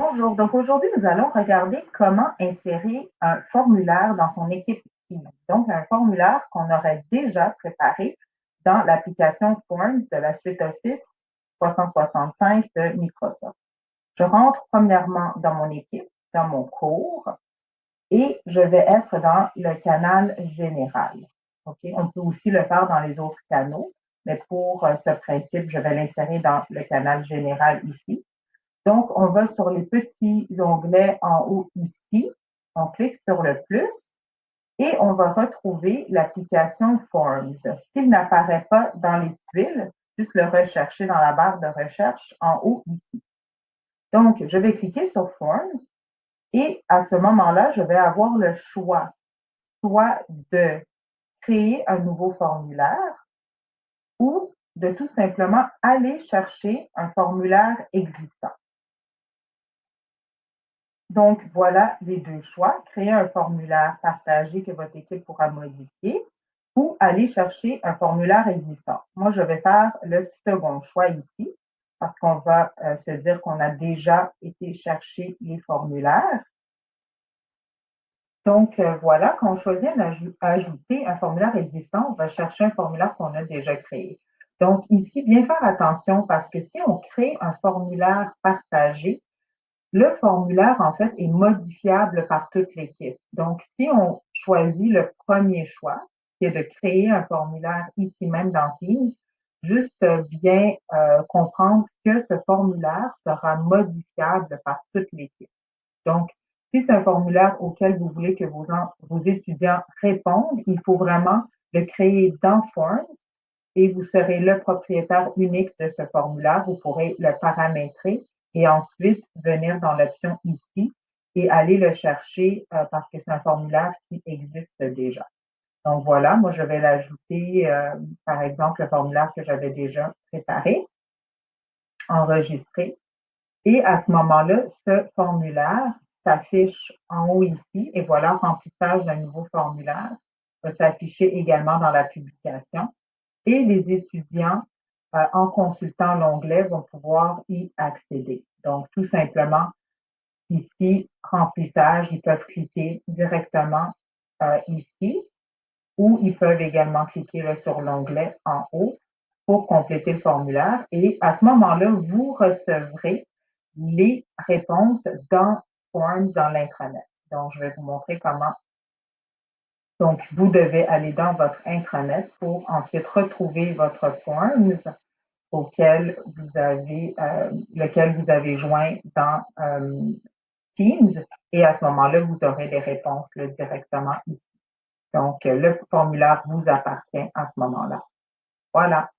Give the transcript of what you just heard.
Bonjour, donc aujourd'hui, nous allons regarder comment insérer un formulaire dans son équipe Teams. Donc, un formulaire qu'on aurait déjà préparé dans l'application Forms de la suite Office 365 de Microsoft. Je rentre premièrement dans mon équipe, dans mon cours, et je vais être dans le canal général. Okay? On peut aussi le faire dans les autres canaux, mais pour ce principe, je vais l'insérer dans le canal général ici. Donc, on va sur les petits onglets en haut ici. On clique sur le plus et on va retrouver l'application Forms. S'il n'apparaît pas dans les tuiles, juste le rechercher dans la barre de recherche en haut ici. Donc, je vais cliquer sur Forms et à ce moment-là, je vais avoir le choix soit de créer un nouveau formulaire ou de tout simplement aller chercher un formulaire existant. Donc, voilà les deux choix. Créer un formulaire partagé que votre équipe pourra modifier ou aller chercher un formulaire existant. Moi, je vais faire le second choix ici parce qu'on va se dire qu'on a déjà été chercher les formulaires. Donc, voilà, quand on choisit d'ajouter un formulaire existant, on va chercher un formulaire qu'on a déjà créé. Donc, ici, bien faire attention parce que si on crée un formulaire partagé, le formulaire, en fait, est modifiable par toute l'équipe. Donc, si on choisit le premier choix, qui est de créer un formulaire ici même dans Teams, juste bien comprendre que ce formulaire sera modifiable par toute l'équipe. Donc, si c'est un formulaire auquel vous voulez que vos étudiants répondent, il faut vraiment le créer dans Forms et vous serez le propriétaire unique de ce formulaire. Vous pourrez le paramétrer et ensuite venir dans l'option ici et aller le chercher parce que c'est un formulaire qui existe déjà. Donc voilà, moi je vais l'ajouter, par exemple, le formulaire que j'avais déjà préparé, enregistré. Et à ce moment-là, ce formulaire s'affiche en haut ici et voilà, remplissage d'un nouveau formulaire va s'afficher également dans la publication et les étudiants, en consultant l'onglet, vont pouvoir y accéder. Donc, tout simplement, ici, remplissage, ils peuvent cliquer directement ici ou ils peuvent également cliquer là, sur l'onglet en haut pour compléter le formulaire. Et à ce moment-là, vous recevrez les réponses dans Forms dans l'intranet. Donc, je vais vous montrer comment. Donc, vous devez aller dans votre intranet pour ensuite retrouver votre Forms lequel vous avez joint dans Teams. Et à ce moment-là, vous aurez les réponses là, directement ici. Donc, le formulaire vous appartient à ce moment-là. Voilà.